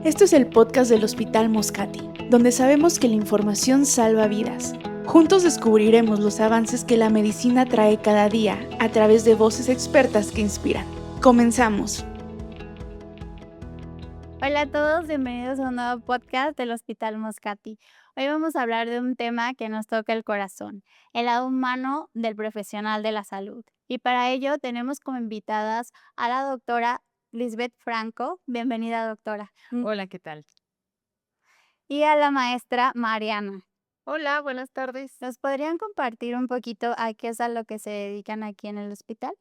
Esto es el podcast del Hospital Moscati, donde sabemos que la información salva vidas. Juntos descubriremos los avances que la medicina trae cada día a través de voces expertas que inspiran. Comenzamos. Hola a todos, bienvenidos a un nuevo podcast del Hospital Moscati. Hoy vamos a hablar de un tema que nos toca el corazón, el lado humano del profesional de la salud. Y para ello tenemos como invitadas a la doctora Lisbeth Franco, bienvenida doctora, Hola, ¿qué tal? y a la maestra Mariana. Hola, buenas tardes. ¿Nos podrían compartir un poquito a qué es a lo que se dedican aquí en el hospital?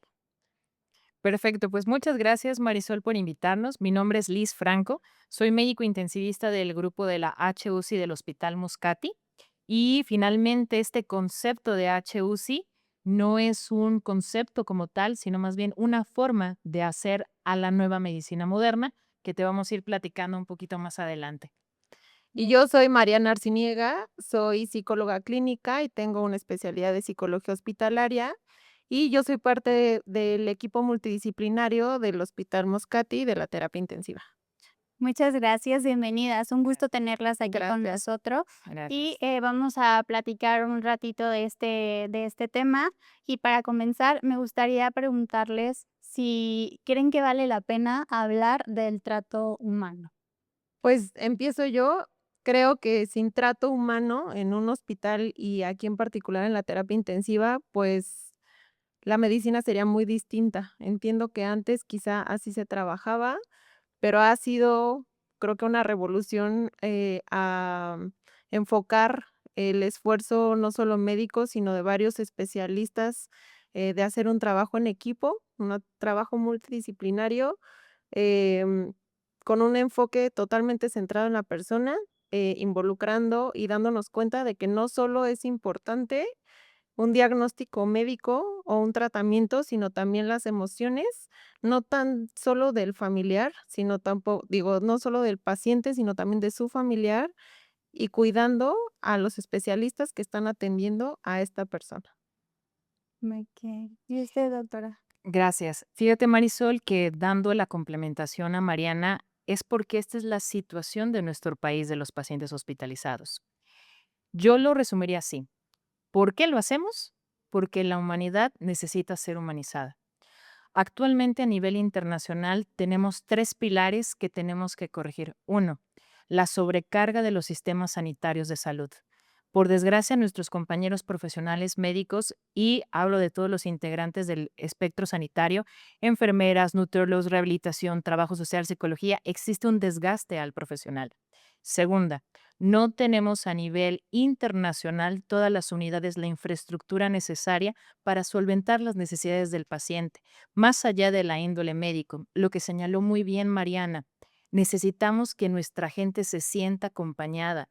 Perfecto, pues muchas gracias Marisol por invitarnos. Mi nombre es Liz Franco, soy médico intensivista del grupo de la HUCI del Hospital Moscati y finalmente este concepto de HUCI no es un concepto como tal, sino más bien una forma de hacer a la nueva medicina moderna que te vamos a ir platicando un poquito más adelante. Y yo soy Mariana Arciniega, soy psicóloga clínica y tengo una especialidad de psicología hospitalaria y yo soy parte del equipo multidisciplinario del Hospital Moscati de la terapia intensiva. Muchas gracias, bienvenidas. Un gusto tenerlas aquí con Gracias. nosotros. Gracias. Y vamos a platicar un ratito de este tema. Y para comenzar, me gustaría preguntarles si creen que vale la pena hablar del trato humano. Pues empiezo yo. Creo que sin trato humano en un hospital y aquí en particular en la terapia intensiva, pues la medicina sería muy distinta. Entiendo que antes quizá así se trabajaba, pero ha sido, creo que una revolución, a enfocar el esfuerzo no solo médico, sino de varios especialistas, de hacer un trabajo en equipo, un trabajo multidisciplinario, em, con un enfoque totalmente centrado en la persona, involucrando y dándonos cuenta de que no solo es importante un diagnóstico médico o un tratamiento, sino también las emociones, no tan solo del familiar, sino tampoco, digo, no solo del paciente, sino también de su familiar y cuidando a los especialistas que están atendiendo a esta persona. Ok. ¿Y usted, doctora? Gracias. Fíjate, Marisol, que dando la complementación a Mariana es porque esta es la situación de nuestro país de los pacientes hospitalizados. Yo lo resumiría así. ¿Por qué lo hacemos? Porque la humanidad necesita ser humanizada. Actualmente a nivel internacional tenemos tres pilares que tenemos que corregir. Uno, la sobrecarga de los sistemas sanitarios de salud. Por desgracia, nuestros compañeros profesionales médicos, y hablo de todos los integrantes del espectro sanitario, enfermeras, nutriólogos, rehabilitación, trabajo social, psicología, existe un desgaste al profesional. Segunda, no tenemos a nivel internacional todas las unidades, la infraestructura necesaria para solventar las necesidades del paciente, más allá de la índole médico. Lo que señaló muy bien Mariana, necesitamos que nuestra gente se sienta acompañada,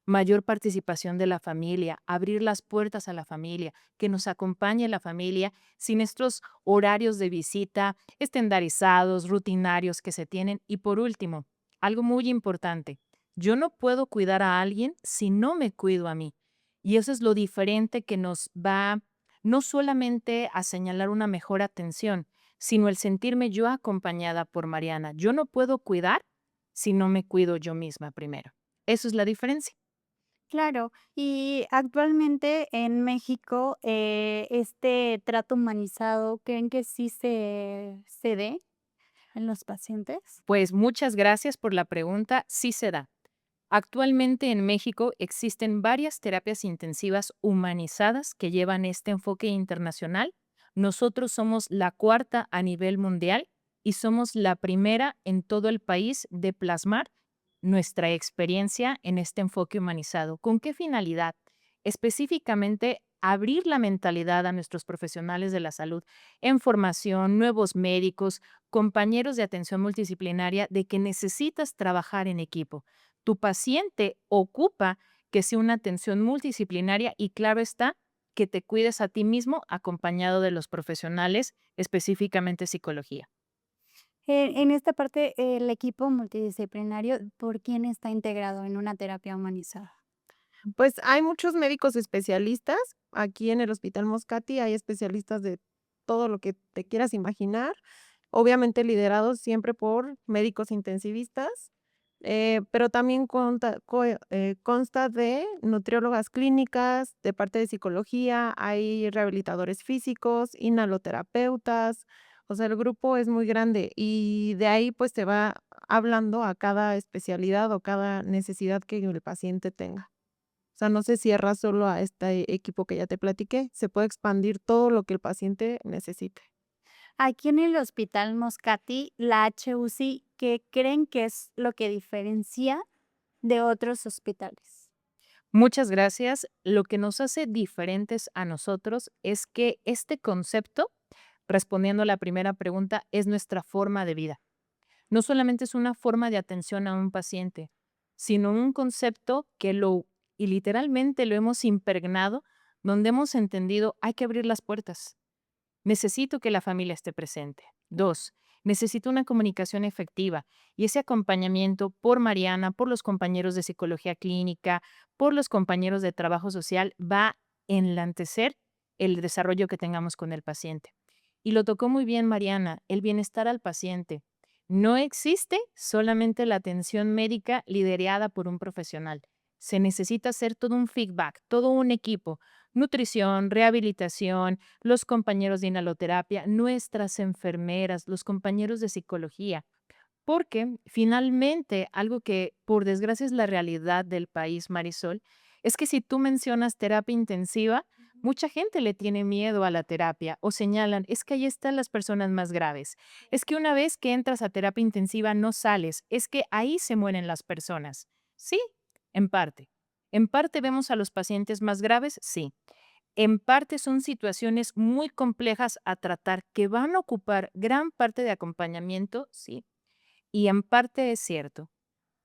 mayor participación de la familia, abrir las puertas a la familia, que nos acompañe la familia sin estos horarios de visita estandarizados, rutinarios que se tienen. Y por último, algo muy importante, yo no puedo cuidar a alguien si no me cuido a mí. Y eso es lo diferente que nos va no solamente a señalar una mejor atención, sino el sentirme yo acompañada por Mariana. Yo no puedo cuidar si no me cuido yo misma primero. Eso es la diferencia. Claro, y actualmente en México, este trato humanizado, ¿creen que sí se dé en los pacientes? Pues muchas gracias por la pregunta. Sí se da. Actualmente en México existen varias terapias intensivas humanizadas que llevan este enfoque internacional. Nosotros somos la cuarta a nivel mundial y somos la primera en todo el país de plasmar nuestra experiencia en este enfoque humanizado. ¿Con qué finalidad? Específicamente, abrir la mentalidad a nuestros profesionales de la salud en formación, nuevos médicos, compañeros de atención multidisciplinaria, de que necesitas trabajar en equipo. Tu paciente ocupa que sea una atención multidisciplinaria y claro está que te cuides a ti mismo acompañado de los profesionales, específicamente psicología. En esta parte, el equipo multidisciplinario, ¿por quién está integrado en una terapia humanizada? Pues hay muchos médicos especialistas. Aquí en el Hospital Moscati hay especialistas de todo lo que te quieras imaginar, obviamente liderados siempre por médicos intensivistas. pero también consta de nutriólogas clínicas, de parte de psicología, hay rehabilitadores físicos, inhaloterapeutas, o sea, el grupo es muy grande y de ahí pues se va hablando a cada especialidad o cada necesidad que el paciente tenga. O sea, no se cierra solo a este equipo que ya te platiqué, se puede expandir todo lo que el paciente necesite. Aquí en el Hospital Moscati, la HUC, ¿qué creen que es lo que diferencia de otros hospitales? Muchas gracias. Lo que nos hace diferentes a nosotros es que este concepto, respondiendo a la primera pregunta, es nuestra forma de vida. No solamente es una forma de atención a un paciente, sino un concepto que y literalmente lo hemos impregnado, donde hemos entendido hay que abrir las puertas. Necesito que la familia esté presente. 2, necesito una comunicación efectiva y ese acompañamiento por Mariana, por los compañeros de psicología clínica, por los compañeros de trabajo social, va a enlantecer el desarrollo que tengamos con el paciente. Y lo tocó muy bien Mariana, el bienestar al paciente. No existe solamente la atención médica liderada por un profesional. Se necesita hacer todo un feedback, todo un equipo, nutrición, rehabilitación, los compañeros de inhaloterapia, nuestras enfermeras, los compañeros de psicología, porque finalmente algo que por desgracia es la realidad del país, Marisol, es que si tú mencionas terapia intensiva, mucha gente le tiene miedo a la terapia o señalan, es que ahí están las personas más graves, es que una vez que entras a terapia intensiva no sales, es que ahí se mueren las personas. Sí, en parte. En parte vemos a los pacientes más graves, sí. En parte son situaciones muy complejas a tratar que van a ocupar gran parte de acompañamiento, sí. Y en parte es cierto.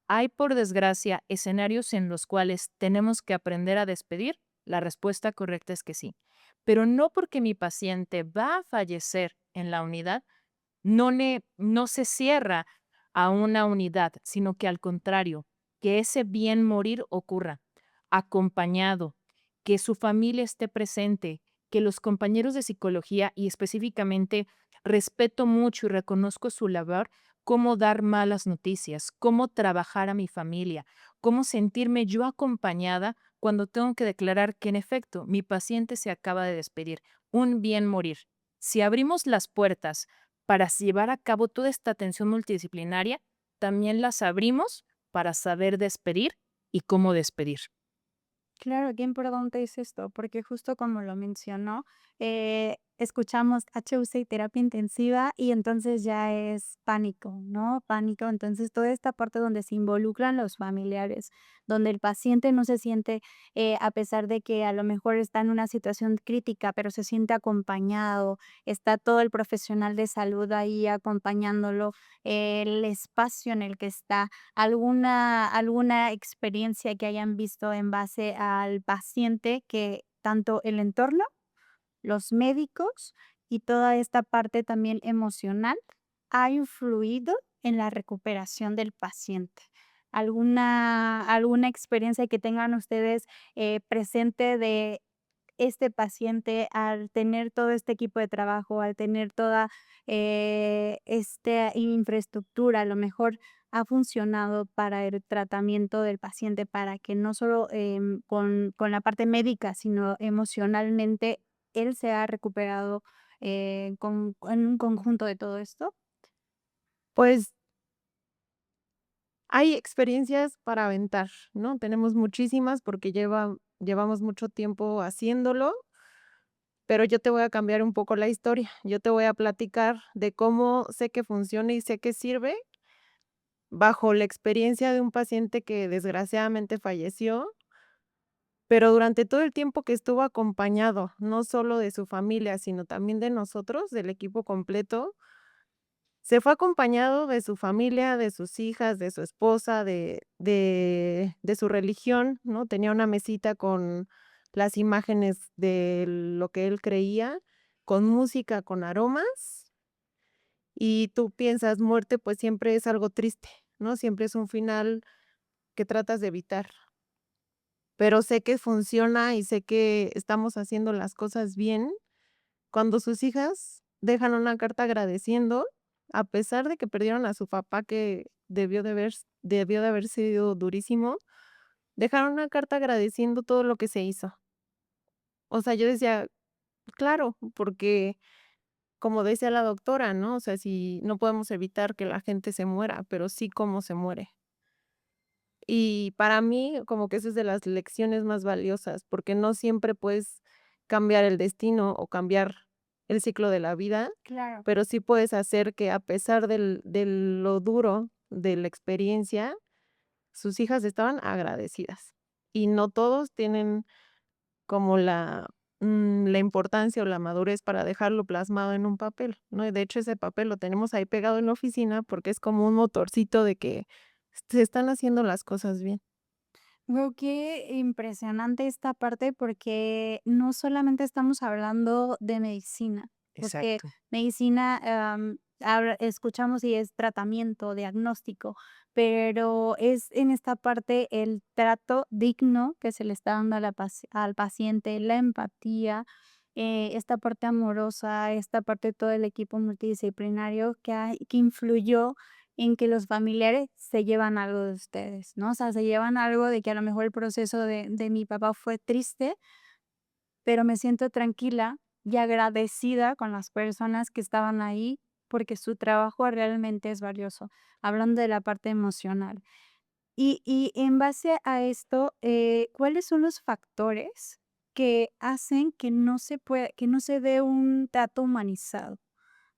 ¿Hay, por desgracia, escenarios en los cuales tenemos que aprender a despedir? La respuesta correcta es que sí. Pero no porque mi paciente va a fallecer en la unidad, no se cierra a una unidad, sino que al contrario, que ese bien morir ocurra acompañado, que su familia esté presente, que los compañeros de psicología y específicamente respeto mucho y reconozco su labor, cómo dar malas noticias, cómo trabajar a mi familia, cómo sentirme yo acompañada cuando tengo que declarar que en efecto mi paciente se acaba de despedir, un bien morir. Si abrimos las puertas para llevar a cabo toda esta atención multidisciplinaria, también las abrimos para saber despedir y cómo despedir. Claro, qué importante es esto, porque justo como lo mencionó, escuchamos HUC y terapia intensiva y entonces ya es pánico, ¿no? Pánico, entonces toda esta parte donde se involucran los familiares, donde el paciente no se siente, a pesar de que a lo mejor está en una situación crítica, pero se siente acompañado, está todo el profesional de salud ahí acompañándolo, el espacio en el que está alguna experiencia que hayan visto en base al paciente que tanto el entorno, los médicos y toda esta parte también emocional ha influido en la recuperación del paciente. ¿Alguna experiencia que tengan ustedes, presente de este paciente al tener todo este equipo de trabajo, al tener toda, esta infraestructura, a lo mejor ha funcionado para el tratamiento del paciente, para que no solo, con la parte médica, sino emocionalmente él se ha recuperado, en un conjunto de todo esto? Pues hay experiencias para aventar, ¿no? Tenemos muchísimas porque llevamos mucho tiempo haciéndolo, pero yo te voy a cambiar un poco la historia. Yo te voy a platicar de cómo sé que funciona y sé que sirve bajo la experiencia de un paciente que desgraciadamente falleció, pero durante todo el tiempo que estuvo acompañado, no solo de su familia, sino también de nosotros, del equipo completo, se fue acompañado de su familia, de sus hijas, de su esposa, de su religión, ¿no? Tenía una mesita con las imágenes de lo que él creía, con música, con aromas, y tú piensas, muerte, pues siempre es algo triste, ¿no? Siempre es un final que tratas de evitar, pero sé que funciona y sé que estamos haciendo las cosas bien cuando sus hijas dejan una carta agradeciendo a pesar de que perdieron a su papá, que debió de haber sido durísimo, dejaron una carta agradeciendo todo lo que se hizo. O sea, yo decía, claro, porque como decía la doctora, ¿no? O sea, si no podemos evitar que la gente se muera, pero sí cómo se muere. Y para mí, como que eso es de las lecciones más valiosas, porque no siempre puedes cambiar el destino o cambiar el ciclo de la vida, Claro. pero sí puedes hacer que a pesar de lo duro de la experiencia, sus hijas estaban agradecidas. Y no todos tienen como la importancia o la madurez para dejarlo plasmado en un papel, ¿no? Y de hecho, ese papel lo tenemos ahí pegado en la oficina porque es como un motorcito de que se están haciendo las cosas bien. Wow, qué impresionante esta parte porque no solamente estamos hablando de medicina, porque Exacto. medicina, escuchamos y es tratamiento, diagnóstico, pero es en esta parte el trato digno que se le está dando a al paciente, la empatía, esta parte amorosa, esta parte de todo el equipo multidisciplinario que influyó en que los familiares se llevan algo de ustedes, ¿no? O sea, se llevan algo de que a lo mejor el proceso de mi papá fue triste, pero me siento tranquila y agradecida con las personas que estaban ahí porque su trabajo realmente es valioso, hablando de la parte emocional. Y en base a esto, ¿cuáles son los factores que hacen que no se dé un trato humanizado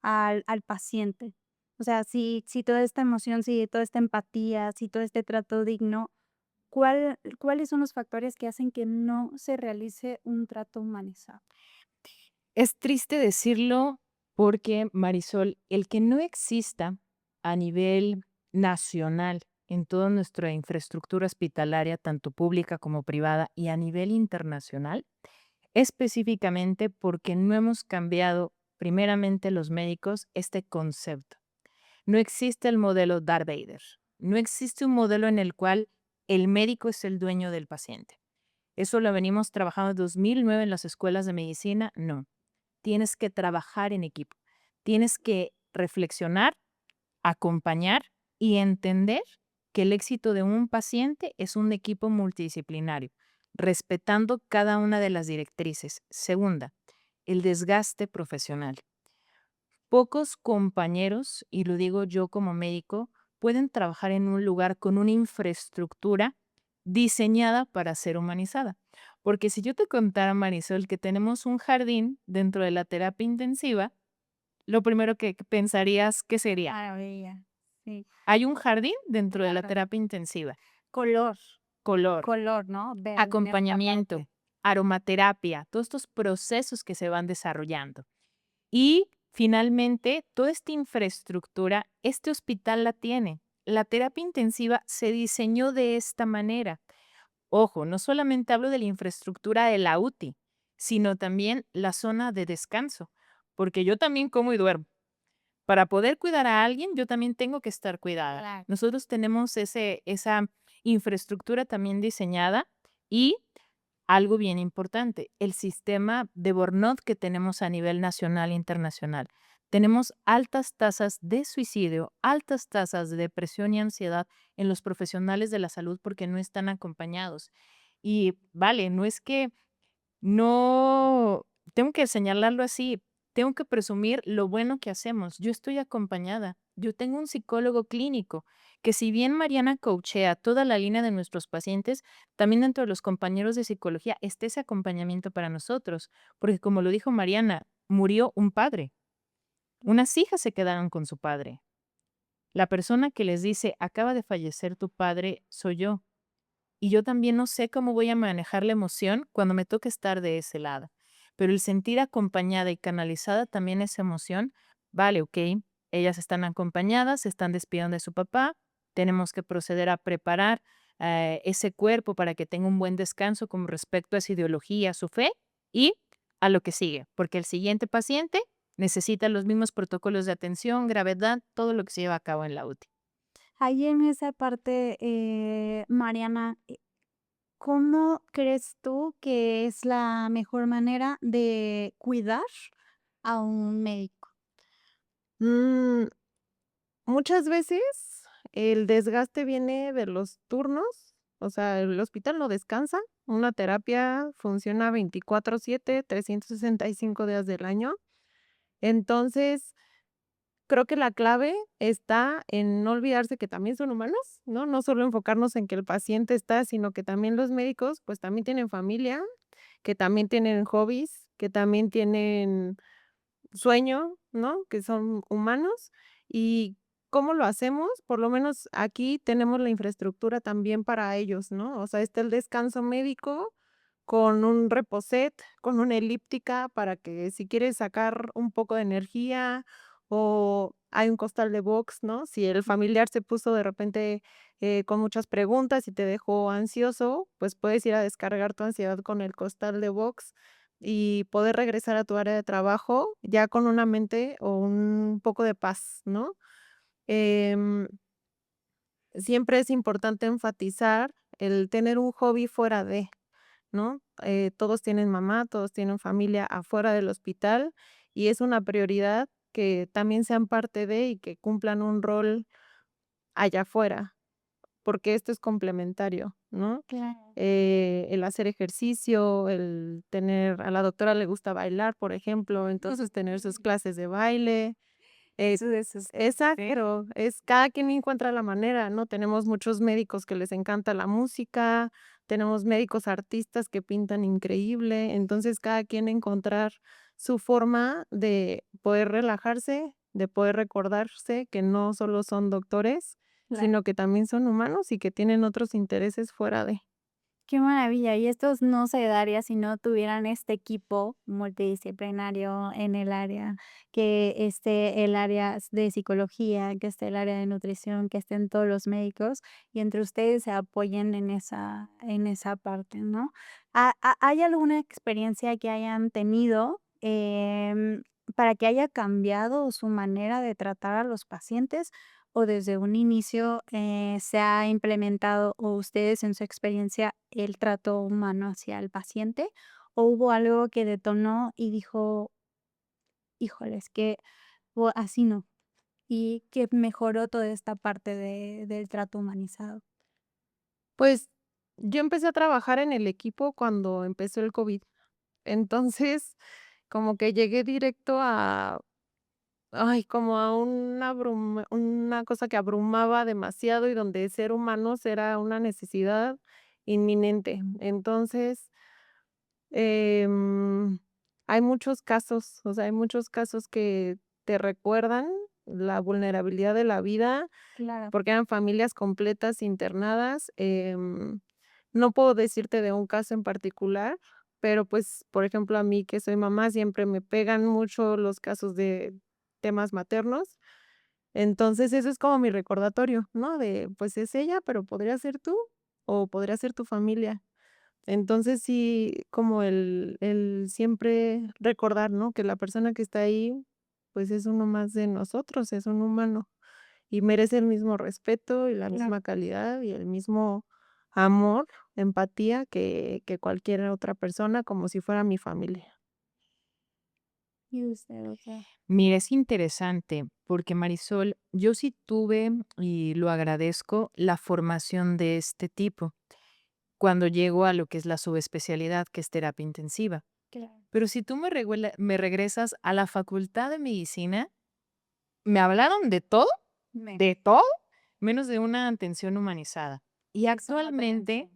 al paciente? O sea, si toda esta emoción, si toda esta empatía, si todo este trato digno, ¿cuáles son los factores que hacen que no se realice un trato humanizado? Es triste decirlo porque, Marisol, el que no exista a nivel nacional en toda nuestra infraestructura hospitalaria, tanto pública como privada, y a nivel internacional, específicamente porque no hemos cambiado, primeramente los médicos, este concepto. No existe el modelo Darth Vader. No existe un modelo en el cual el médico es el dueño del paciente. Eso lo venimos trabajando en 2009 en las escuelas de medicina. No, tienes que trabajar en equipo. Tienes que reflexionar, acompañar y entender que el éxito de un paciente es un equipo multidisciplinario, respetando cada una de las directrices. Segunda, el desgaste profesional. Pocos compañeros, y lo digo yo como médico, pueden trabajar en un lugar con una infraestructura diseñada para ser humanizada. Porque si yo te contara, Marisol, que tenemos un jardín dentro de la terapia intensiva, lo primero que pensarías, ¿qué sería? Maravilla, sí. Hay un jardín dentro de la Claro. terapia intensiva. Color, Color, color, ¿no? Ver en esta acompañamiento, parte. aromaterapia, todos estos procesos que se van desarrollando. Y finalmente, toda esta infraestructura, este hospital la tiene. La terapia intensiva se diseñó de esta manera. Ojo, no solamente hablo de la infraestructura de la UTI, sino también la zona de descanso, porque yo también como y duermo. Para poder cuidar a alguien, yo también tengo que estar cuidada. Claro. Nosotros tenemos esa infraestructura también diseñada y algo bien importante, el sistema de Burnout que tenemos a nivel nacional e internacional. Tenemos altas tasas de suicidio, altas tasas de depresión y ansiedad en los profesionales de la salud porque no están acompañados. Y vale, no es que no, tengo que señalarlo así, tengo que presumir lo bueno que hacemos. Yo estoy acompañada. Yo tengo un psicólogo clínico que si bien Mariana coachea toda la línea de nuestros pacientes, también dentro de los compañeros de psicología está ese acompañamiento para nosotros, porque como lo dijo Mariana, murió un padre. Unas hijas se quedaron con su padre. La persona que les dice, acaba de fallecer tu padre, soy yo. Y yo también no sé cómo voy a manejar la emoción cuando me toque estar de ese lado. Pero el sentir acompañada y canalizada también esa emoción, vale, ok, ellas están acompañadas, se están despidiendo de su papá, tenemos que proceder a preparar ese cuerpo para que tenga un buen descanso con respecto a su ideología, a su fe y a lo que sigue, porque el siguiente paciente necesita los mismos protocolos de atención, gravedad, todo lo que se lleva a cabo en la UTI. Ahí en esa parte, Mariana, ¿cómo crees tú que es la mejor manera de cuidar a un médico? Mm, Muchas veces el desgaste viene de los turnos, o sea, el hospital no descansa, una terapia funciona 24/7, 365 días del año. Entonces, creo que la clave está en no olvidarse que también son humanos, ¿no? No solo enfocarnos en que el paciente está, sino que también los médicos, pues, también tienen familia, que también tienen hobbies, que también tienen sueño, ¿no? Que son humanos. ¿Y cómo lo hacemos? Por lo menos aquí tenemos la infraestructura también para ellos, ¿no? O sea, está el descanso médico con un reposet, con una elíptica para que si quieres sacar un poco de energía o hay un costal de box, ¿no? Si el familiar se puso de repente con muchas preguntas y te dejó ansioso, pues puedes ir a descargar tu ansiedad con el costal de box y poder regresar a tu área de trabajo ya con una mente o un poco de paz, ¿no? Em, Siempre es importante enfatizar el tener un hobby fuera de, ¿no? Todos tienen mamá, todos tienen familia afuera del hospital y es una prioridad que también sean parte de y que cumplan un rol allá afuera, porque esto es complementario, ¿no? Claro. El hacer ejercicio, el tener a la doctora le gusta bailar, por ejemplo, entonces tener sus clases de baile. Eso es, sí. Exacto, es cada quien encuentra la manera, ¿no? Tenemos muchos médicos que les encanta la música, tenemos médicos artistas que pintan increíble, entonces cada quien encontrar su forma de poder relajarse, de poder recordarse que no solo son doctores, Claro. sino que también son humanos y que tienen otros intereses fuera de. Qué maravilla. Y esto no se daría si no tuvieran este equipo multidisciplinario en el área, que esté el área de psicología, que esté el área de nutrición, que estén todos los médicos y entre ustedes se apoyen en esa parte, ¿no? ¿Hay alguna experiencia que hayan tenido para que haya cambiado su manera de tratar a los pacientes? ¿O desde un inicio, se ha implementado, o ustedes en su experiencia, el trato humano hacia el paciente? ¿O hubo algo que detonó y dijo: "Híjole, es que así no", y que mejoró toda esta parte del trato humanizado? Pues yo empecé a trabajar en el equipo cuando empezó el COVID. Entonces, como que llegué directo a, ay, como a una cosa que abrumaba demasiado y donde ser humanos era una necesidad inminente. Entonces, em, hay muchos casos, o sea, hay muchos casos que te recuerdan la vulnerabilidad de la vida Claro. porque eran familias completas internadas. No puedo decirte de un caso en particular, pero pues, por ejemplo, a mí que soy mamá, siempre me pegan mucho los casos de temas maternos. Entonces, eso es como mi recordatorio, ¿no? De, pues es ella, pero podría ser tú o podría ser tu familia. Entonces, sí, como el siempre recordar, ¿no? Que la persona que está ahí, pues es uno más de nosotros, es un humano y merece el mismo respeto y la Claro. misma calidad y el mismo amor, empatía que cualquier otra persona, como si fuera mi familia. ¿Y usted, doctora? Mira, es interesante porque Marisol, yo sí tuve, y lo agradezco, la formación de este tipo cuando llego a lo que es la subespecialidad, que es terapia intensiva. Claro. Pero si tú me regresas a la facultad de medicina, me hablaron de todo, menos de una atención humanizada. Y actualmente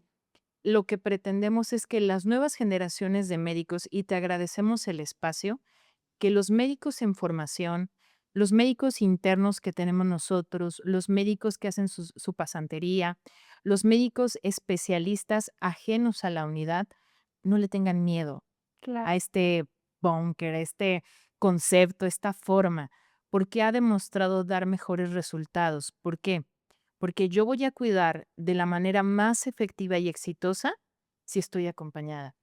lo que pretendemos es que las nuevas generaciones de médicos, y te agradecemos el espacio, que los médicos en formación, los médicos internos que tenemos nosotros, los médicos que hacen su pasantería, los médicos especialistas ajenos a la unidad, no le tengan miedo Claro. a este búnker, a este concepto, esta forma, porque ha demostrado dar mejores resultados. ¿Por qué? Porque yo voy a cuidar de la manera más efectiva y exitosa si estoy acompañada.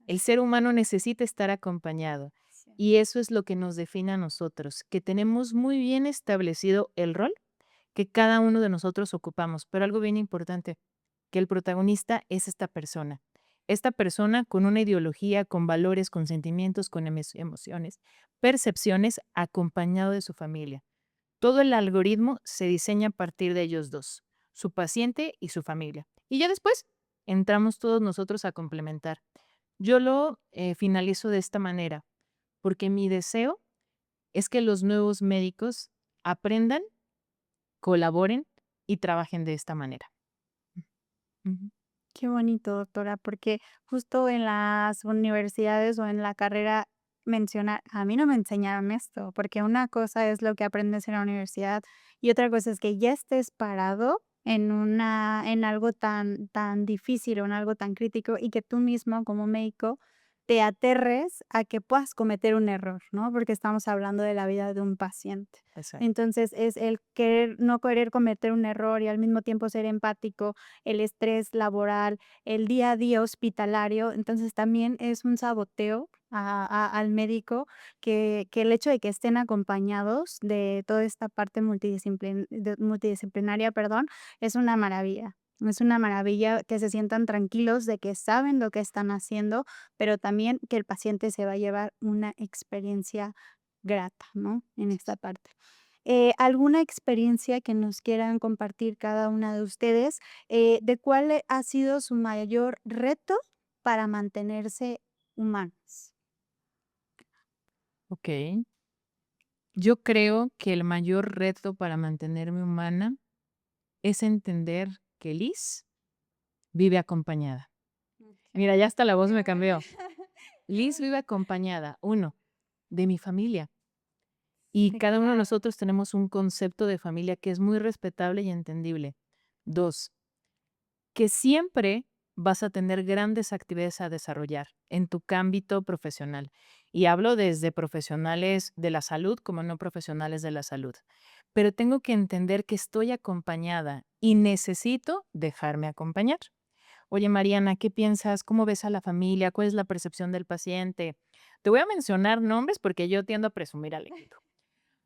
El ser humano necesita estar acompañado Sí. y eso es lo que nos define a nosotros, que tenemos muy bien establecido el rol que cada uno de nosotros ocupamos, pero algo bien importante, que el protagonista es esta persona con una ideología, con valores, con sentimientos, con emociones, percepciones, acompañado de su familia. Todo el algoritmo se diseña a partir de ellos dos, su paciente y su familia. Y ya después entramos todos nosotros a complementar. Yo lo finalizo de esta manera, porque mi deseo es que los nuevos médicos aprendan, colaboren y trabajen de esta manera. Ujú. Qué bonito, doctora, porque justo en las universidades o en la carrera mencionar, a mí no me enseñaron esto, porque una cosa es lo que aprendes en la universidad y otra cosa es que ya estés parado en algo tan difícil o en algo tan crítico y que tú mismo como médico te aterres a que puedas cometer un error, ¿no? Porque estamos hablando de la vida de un paciente. Exacto. Entonces es el querer, no querer cometer un error y al mismo tiempo ser empático, el estrés laboral, el día a día hospitalario, entonces también es un saboteo al médico que el hecho de que estén acompañados de toda esta parte multidisciplinaria, perdón, es una maravilla. Es una maravilla que se sientan tranquilos de que saben lo que están haciendo, pero también que el paciente se va a llevar una experiencia grata, ¿no? En esta parte. ¿Alguna experiencia que nos quieran compartir cada una de ustedes? ¿De cuál ha sido su mayor reto para mantenerse humanos? Ok. Yo creo que el mayor reto para mantenerme humana es entender que Liz vive acompañada. Mira, ya hasta la voz me cambió. Liz vive acompañada, uno, de mi familia. Y Sí, cada uno de claro. nosotros tenemos un concepto de familia que es muy respetable y entendible. Dos, que siempre vas a tener grandes actividades a desarrollar en tu ámbito profesional. Y hablo desde profesionales de la salud como no profesionales de la salud. Pero tengo que entender que estoy acompañada y necesito dejarme acompañar. Oye, Mariana, ¿qué piensas? ¿Cómo ves a la familia? ¿Cuál es la percepción del paciente? Te voy a mencionar nombres porque yo tiendo a presumir al equipo.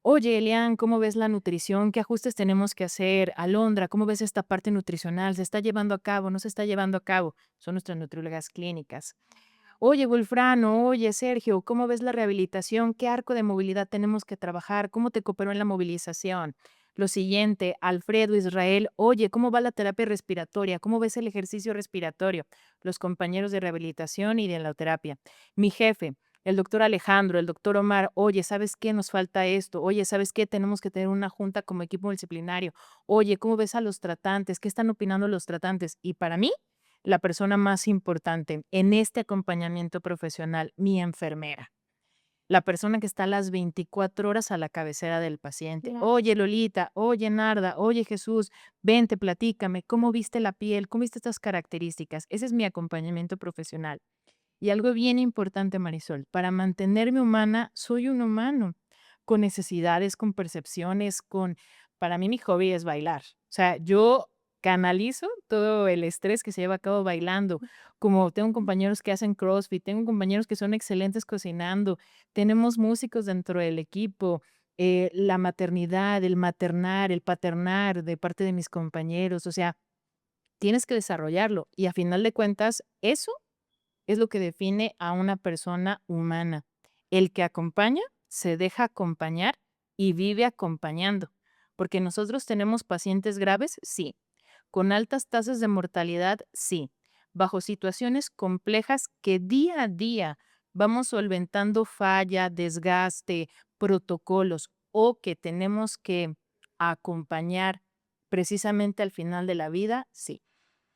Oye, Elian, ¿cómo ves la nutrición? ¿Qué ajustes tenemos que hacer? Alondra, ¿cómo ves esta parte nutricional? ¿Se está llevando a cabo? ¿No se está llevando a cabo? Son nuestras nutriólogas clínicas. Oye, Wolfrano, oye, Sergio, ¿cómo ves la rehabilitación? ¿Qué arco de movilidad tenemos que trabajar? ¿Cómo te cooperó en la movilización? Lo siguiente, Alfredo, Israel, oye, ¿cómo va la terapia respiratoria? ¿Cómo ves el ejercicio respiratorio? Los compañeros de rehabilitación y de la terapia. Mi jefe, el doctor Alejandro, el doctor Omar, oye, ¿sabes qué? Nos falta esto. Oye, ¿sabes qué? Tenemos que tener una junta como equipo disciplinario. Oye, ¿cómo ves a los tratantes? ¿Qué están opinando los tratantes? Y para mí, la persona más importante en este acompañamiento profesional, mi enfermera, la persona que está las 24 horas a la cabecera del paciente. Claro. Oye, Lolita, oye, Narda, oye, Jesús, vente, platícame, ¿cómo viste la piel? ¿Cómo viste estas características? Ese es mi acompañamiento profesional. Y algo bien importante, Marisol, para mantenerme humana, soy un humano, con necesidades, con percepciones, para mí mi hobby es bailar. O sea, yo canalizo todo el estrés que se lleva a cabo bailando. Como tengo compañeros que hacen CrossFit, tengo compañeros que son excelentes cocinando, tenemos músicos dentro del equipo, la maternidad, el maternar, el paternar de parte de mis compañeros. O sea, tienes que desarrollarlo. Y a final de cuentas, eso es lo que define a una persona humana. El que acompaña, se deja acompañar y vive acompañando. Porque nosotros tenemos pacientes graves, sí. Con altas tasas de mortalidad, sí. Bajo situaciones complejas que día a día vamos solventando falla, desgaste, protocolos o que tenemos que acompañar precisamente al final de la vida, sí.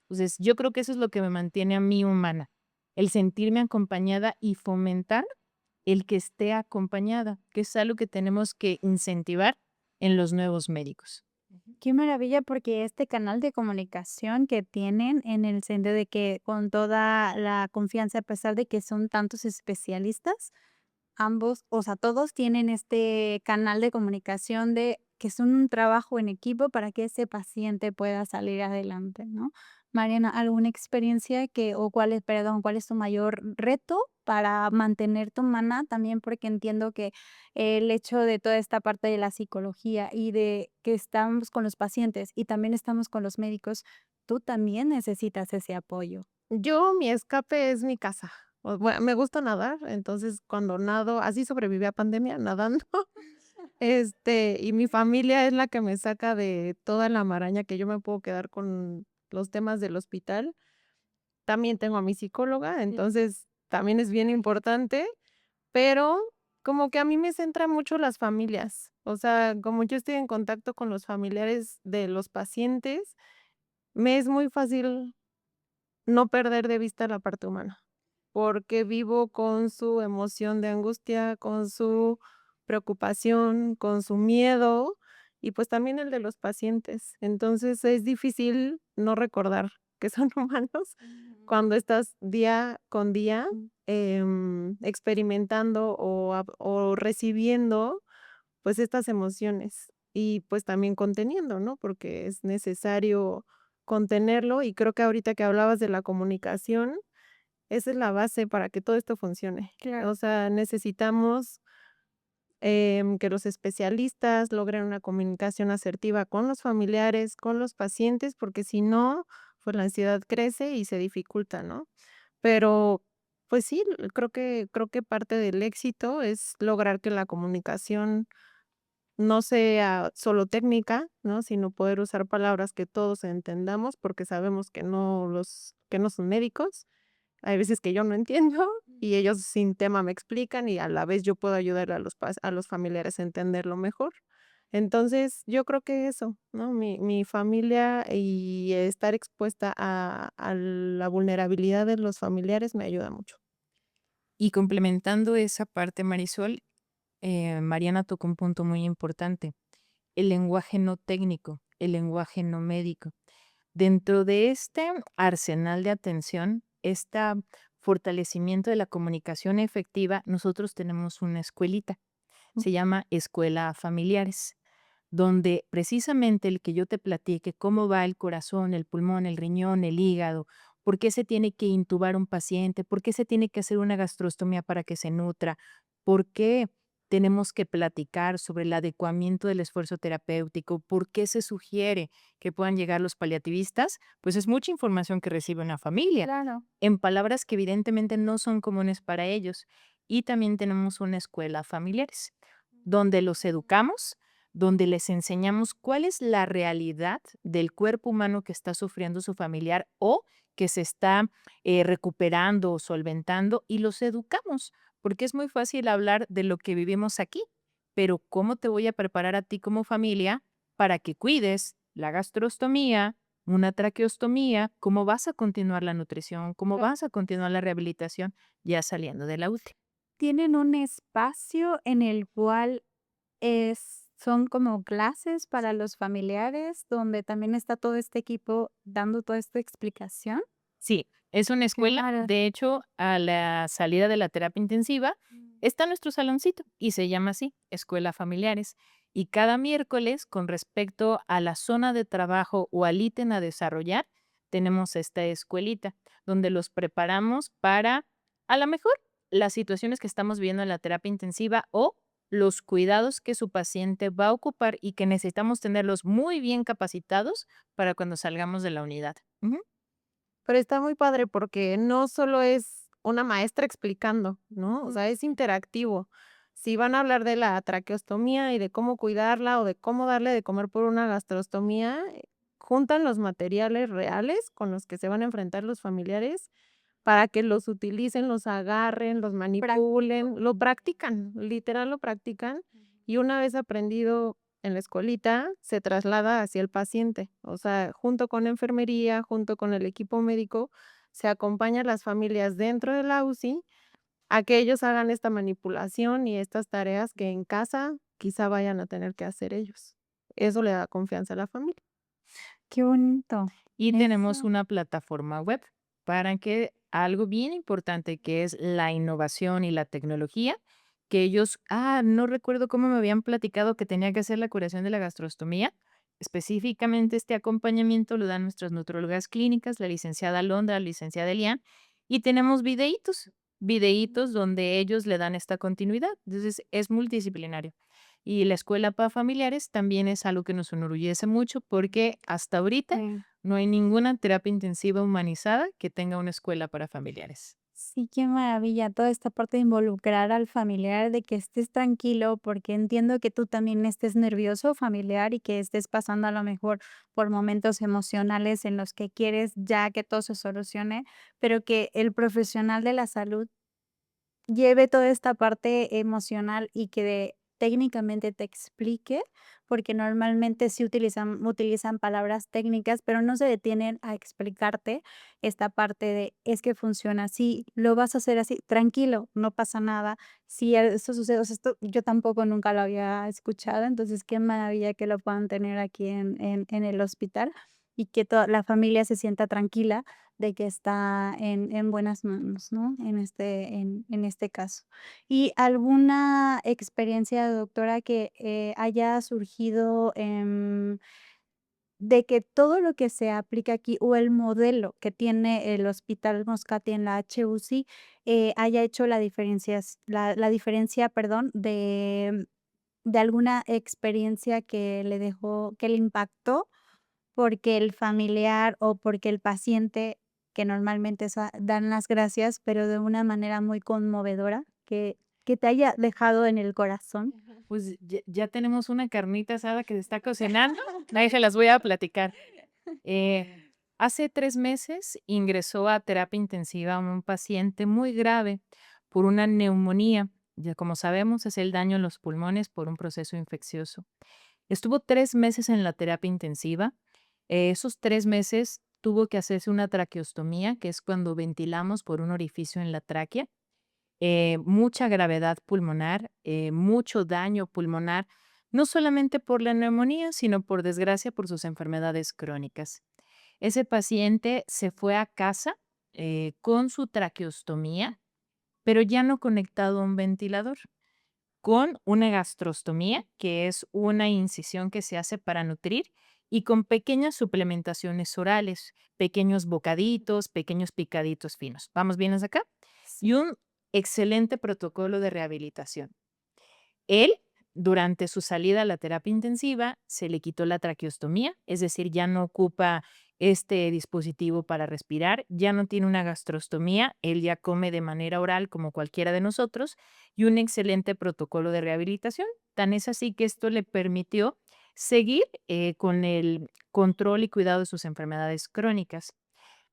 Entonces, yo creo que eso es lo que me mantiene a mí humana, el sentirme acompañada y fomentar el que esté acompañada, que es algo que tenemos que incentivar en los nuevos médicos. Qué maravilla, porque este canal de comunicación que tienen en el sentido de que con toda la confianza, a pesar de que son tantos especialistas, ambos, o sea, todos tienen este canal de comunicación de que son un trabajo en equipo para que ese paciente pueda salir adelante, ¿no? Mariana, ¿alguna experiencia o cuál es tu mayor reto para mantenerte humana? También porque entiendo que el hecho de toda esta parte de la psicología y de que estamos con los pacientes y también estamos con los médicos, tú también necesitas ese apoyo. Mi escape es mi casa. Bueno, me gusta nadar, entonces cuando nado, así sobreviví a pandemia, nadando. Y mi familia es la que me saca de toda la maraña que yo me puedo quedar con los temas del hospital. También tengo a mi psicóloga, entonces también es bien importante, pero como que a mí me centra mucho las familias. O sea, como yo estoy en contacto con los familiares de los pacientes, me es muy fácil no perder de vista la parte humana, porque vivo con su emoción de angustia, con su preocupación, con su miedo y pues también el de los pacientes. Entonces es difícil no recordar que son humanos cuando estás día con día experimentando o recibiendo pues estas emociones y pues también conteniendo, ¿no? Porque es necesario contenerlo y creo que ahorita que hablabas de la comunicación, esa es la base para que todo esto funcione. Claro. O sea, necesitamos que los especialistas logren una comunicación asertiva con los familiares, con los pacientes, porque si no, pues la ansiedad crece y se dificulta, ¿no? Pero, pues sí, creo que parte del éxito es lograr que la comunicación no sea solo técnica, ¿no? Sino poder usar palabras que todos entendamos, porque sabemos que no son médicos. Hay veces que yo no entiendo y ellos sin tema me explican y a la vez yo puedo ayudar a los familiares a entenderlo mejor. Entonces, yo creo que eso, ¿no? Mi familia y estar expuesta a la vulnerabilidad de los familiares me ayuda mucho. Y complementando esa parte, Marisol, Mariana tocó un punto muy importante, el lenguaje no técnico, el lenguaje no médico. Dentro de este arsenal de atención, este fortalecimiento de la comunicación efectiva, nosotros tenemos una escuelita, se llama Escuela Familiares, donde precisamente el que yo te platique cómo va el corazón, el pulmón, el riñón, el hígado, por qué se tiene que intubar un paciente, por qué se tiene que hacer una gastrostomía para que se nutra, por qué tenemos que platicar sobre el adecuamiento del esfuerzo terapéutico, por qué se sugiere que puedan llegar los paliativistas, pues es mucha información que recibe una familia, Claro. en palabras que evidentemente no son comunes para ellos. Y también tenemos una escuela familiares, donde los educamos, donde les enseñamos cuál es la realidad del cuerpo humano que está sufriendo su familiar o que se está recuperando o solventando y los educamos, porque es muy fácil hablar de lo que vivimos aquí, pero ¿cómo te voy a preparar a ti como familia para que cuides la gastrostomía, una traqueostomía, cómo vas a continuar la nutrición, cómo vas a continuar la rehabilitación ya saliendo de la UTI? ¿Tienen un espacio en el cual son como clases para los familiares, donde también está todo este equipo dando toda esta explicación? Sí, es una escuela. Claro. De hecho, a la salida de la terapia intensiva está nuestro saloncito y se llama así, Escuela Familiares. Y cada miércoles, con respecto a la zona de trabajo o al ítem a desarrollar, tenemos esta escuelita donde los preparamos para, a lo mejor, las situaciones que estamos viendo en la terapia intensiva o los cuidados que su paciente va a ocupar y que necesitamos tenerlos muy bien capacitados para cuando salgamos de la unidad. Ujú. Pero está muy padre porque no solo es una maestra explicando, ¿no? O sea, es interactivo. Si van a hablar de la traqueostomía y de cómo cuidarla o de cómo darle de comer por una gastrostomía, juntan los materiales reales con los que se van a enfrentar los familiares para que los utilicen, los agarren, los manipulen, lo practican, literal lo practican, y una vez aprendido en la escuelita, se traslada hacia el paciente. O sea, junto con enfermería, junto con el equipo médico, se acompaña a las familias dentro de la UCI a que ellos hagan esta manipulación y estas tareas que en casa quizá vayan a tener que hacer ellos. Eso le da confianza a la familia. Qué bonito. Y tenemos Eso. una plataforma web para que algo bien importante que es la innovación y la tecnología, que ellos, no recuerdo cómo me habían platicado que tenía que hacer la curación de la gastrostomía. Específicamente este acompañamiento lo dan nuestras nutrólogas clínicas, la licenciada Londra, la licenciada Elian, y tenemos videitos donde ellos le dan esta continuidad. Entonces es multidisciplinario. Y la escuela para familiares también es algo que nos enorgullece mucho porque hasta ahorita Sí. no hay ninguna terapia intensiva humanizada que tenga una escuela para familiares. Sí, qué maravilla, toda esta parte de involucrar al familiar, de que estés tranquilo, porque entiendo que tú también estés nervioso, familiar, y que estés pasando a lo mejor por momentos emocionales en los que quieres ya que todo se solucione, pero que el profesional de la salud lleve toda esta parte emocional y que técnicamente te explique, porque normalmente sí utilizan palabras técnicas, pero no se detienen a explicarte esta parte de: "Es que funciona así, lo vas a hacer así, tranquilo, no pasa nada". Si eso sucede, o sea, esto yo tampoco nunca lo había escuchado, entonces qué maravilla que lo puedan tener aquí en el hospital y que toda la familia se sienta tranquila de que está en buenas manos, ¿no? En este caso. ¿Y alguna experiencia, doctora, que, haya surgido, de que todo lo que se aplica aquí, o el modelo que tiene el Hospital Moscati en la HUC, haya hecho la diferencia, perdón, de alguna experiencia que le impactó? Porque el familiar o porque el paciente, que normalmente dan las gracias, pero de una manera muy conmovedora, que te haya dejado en el corazón. Pues ya tenemos una carnita asada que se está cocinando, ahí se las voy a platicar. Hace 3 meses ingresó a terapia intensiva un paciente muy grave por una neumonía. Ya como sabemos, es el daño en los pulmones por un proceso infeccioso. Estuvo 3 meses en la terapia intensiva. Esos 3 meses tuvo que hacerse una traqueostomía, que es cuando ventilamos por un orificio en la tráquea. Mucha gravedad pulmonar, mucho daño pulmonar, no solamente por la neumonía, sino por desgracia por sus enfermedades crónicas. Ese paciente se fue a casa con su traqueostomía, pero ya no conectado a un ventilador, con una gastrostomía, que es una incisión que se hace para nutrir, y con pequeñas suplementaciones orales, pequeños bocaditos, pequeños picaditos finos. ¿Vamos bien hasta acá? Y un excelente protocolo de rehabilitación. Él, durante su salida a la terapia intensiva, se le quitó la traqueostomía, es decir, ya no ocupa este dispositivo para respirar, ya no tiene una gastrostomía, él ya come de manera oral como cualquiera de nosotros y un excelente protocolo de rehabilitación. Tan es así que esto le permitió seguir con el control y cuidado de sus enfermedades crónicas.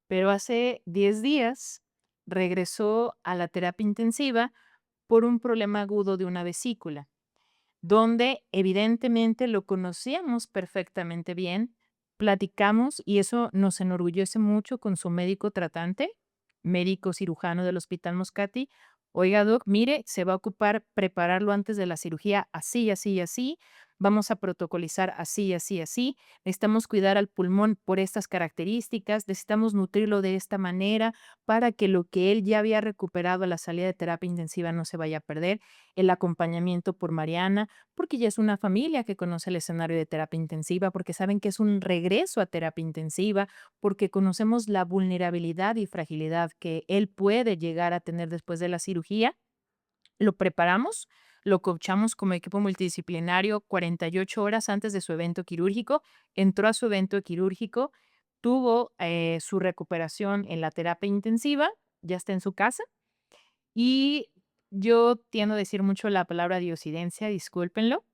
Pero hace 10 días regresó a la terapia intensiva por un problema agudo de una vesícula donde evidentemente lo conocíamos perfectamente bien, platicamos y eso nos enorgullece mucho con su médico tratante, médico cirujano del Hospital Moscati. Oiga, doc, mire, se va a ocupar prepararlo antes de la cirugía así, así y así. Vamos a protocolizar así, así, así. Necesitamos cuidar al pulmón por estas características. Necesitamos nutrirlo de esta manera para que lo que él ya había recuperado a la salida de terapia intensiva no se vaya a perder. El acompañamiento por Mariana, porque ya es una familia que conoce el escenario de terapia intensiva, porque saben que es un regreso a terapia intensiva, porque conocemos la vulnerabilidad y fragilidad que él puede llegar a tener después de la cirugía. Lo preparamos, lo coachamos como equipo multidisciplinario 48 horas antes de su evento quirúrgico, entró a su evento quirúrgico, tuvo su recuperación en la terapia intensiva, ya está en su casa y yo tiendo a decir mucho la palabra diosidencia, discúlpenlo,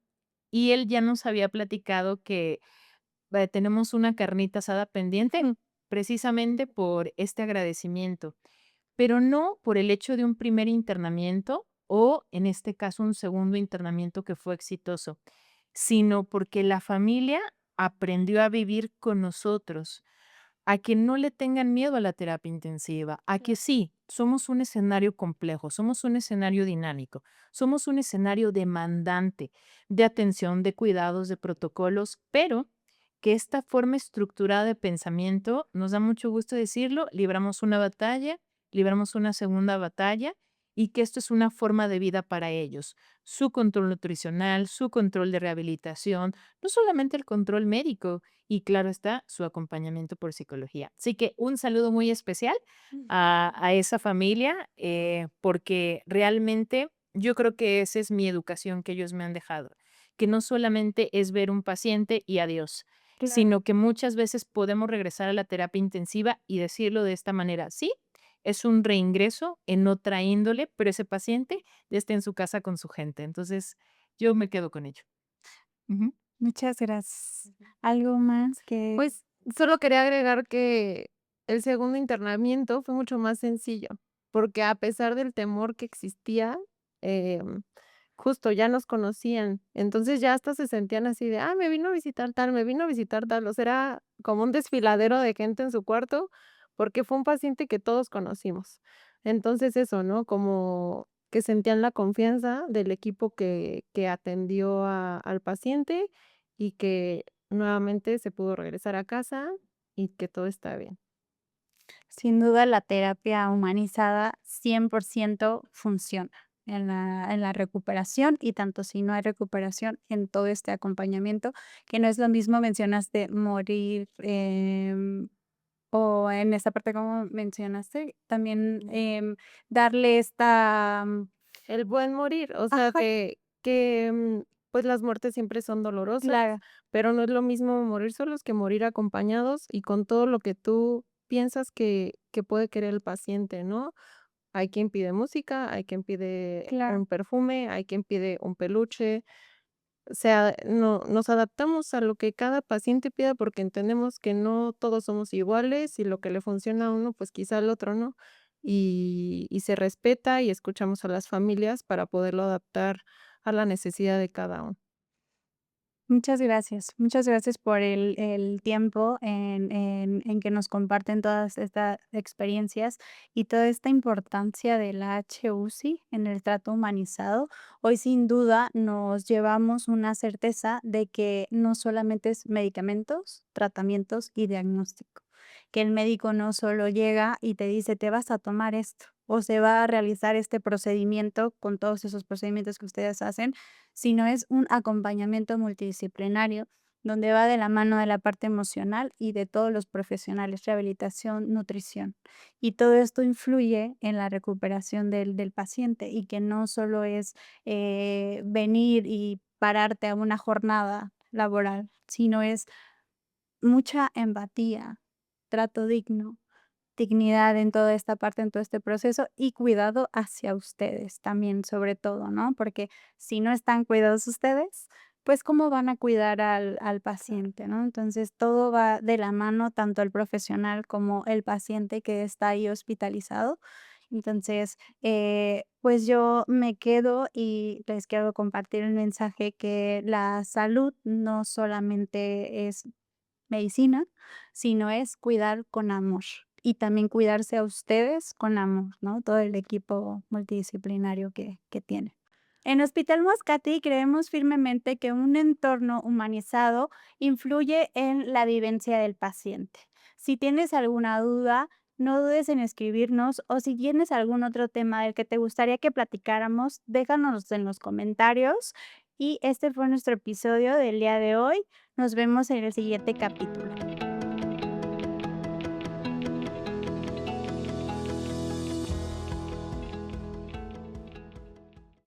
y él ya nos había platicado que, tenemos una carnita asada pendiente, precisamente por este agradecimiento, pero no por el hecho de un primer internamiento o, en este caso, un segundo internamiento que fue exitoso, sino porque la familia aprendió a vivir con nosotros, a que no le tengan miedo a la terapia intensiva, a que sí, somos un escenario complejo, somos un escenario dinámico, somos un escenario demandante de atención, de cuidados, de protocolos, pero que esta forma estructurada de pensamiento, nos da mucho gusto decirlo, libramos una batalla, libramos una segunda batalla y que esto es una forma de vida para ellos. Su control nutricional, su control de rehabilitación, no solamente el control médico, y claro está, su acompañamiento por psicología. Así que un saludo muy especial a esa familia, porque realmente yo creo que esa es mi educación que ellos me han dejado, que no solamente es ver un paciente y adiós, Claro. sino que muchas veces podemos regresar a la terapia intensiva y decirlo de esta manera, sí, es un reingreso en otra índole, pero ese paciente ya está en su casa con su gente. Entonces, yo me quedo con ello. Ujú. Muchas gracias. ¿Algo más que Pues, solo quería agregar que el segundo internamiento fue mucho más sencillo, porque a pesar del temor que existía, em, justo ya nos conocían. Entonces, ya hasta se sentían así de: "Ah, me vino a visitar tal, me vino a visitar tal". O sea, era como un desfiladero de gente en su cuarto, porque fue un paciente que todos conocimos. Entonces eso, ¿no? Como que sentían la confianza del equipo que atendió al paciente y que nuevamente se pudo regresar a casa y que todo está bien. sin duda la terapia humanizada 100% funciona en la recuperación y tanto si no hay recuperación en todo este acompañamiento, que no es lo mismo, mencionaste morir, o en esta parte, como mencionaste, también, darle esta, El buen morir, o sea, ajá, pues, las muertes siempre son dolorosas, claro, pero no es lo mismo morir solos que morir acompañados y con todo lo que tú piensas que puede querer el paciente, ¿no? Hay quien pide música, hay quien pide claro. un perfume, hay quien pide un peluche. O sea, no nos adaptamos a lo que cada paciente pida, porque entendemos que no todos somos iguales y lo que le funciona a uno, pues, quizá al otro no. Y se respeta y escuchamos a las familias para poderlo adaptar a la necesidad de cada uno. Muchas gracias por el tiempo en que nos comparten todas estas experiencias y toda esta importancia de la HUSI en el trato humanizado. Hoy, sin duda, nos llevamos una certeza de que no solamente es medicamentos, tratamientos y diagnóstico, que el médico no solo llega y te dice: "Te vas a tomar esto", o se va a realizar este procedimiento con todos esos procedimientos que ustedes hacen, sino es un acompañamiento multidisciplinario donde va de la mano de la parte emocional y de todos los profesionales, rehabilitación, nutrición. Y todo esto influye en la recuperación del paciente y que no solo es venir y pararte a una jornada laboral, sino es mucha empatía, trato digno, dignidad en toda esta parte, en todo este proceso y cuidado hacia ustedes también, sobre todo, ¿no? Porque si no están cuidados ustedes, pues cómo van a cuidar al paciente, ¿no? Entonces todo va de la mano, tanto el profesional como el paciente que está ahí hospitalizado. Entonces, pues yo me quedo y les quiero compartir el mensaje que la salud no solamente es medicina, sino es cuidar con amor y también cuidarse a ustedes con amor, ¿no? Todo el equipo multidisciplinario que tiene. En Hospital Moscati creemos firmemente que un entorno humanizado influye en la vivencia del paciente. Si tienes alguna duda, no dudes en escribirnos o si tienes algún otro tema del que te gustaría que platicáramos, déjanos en los comentarios. Y este fue nuestro episodio del día de hoy. Nos vemos en el siguiente capítulo.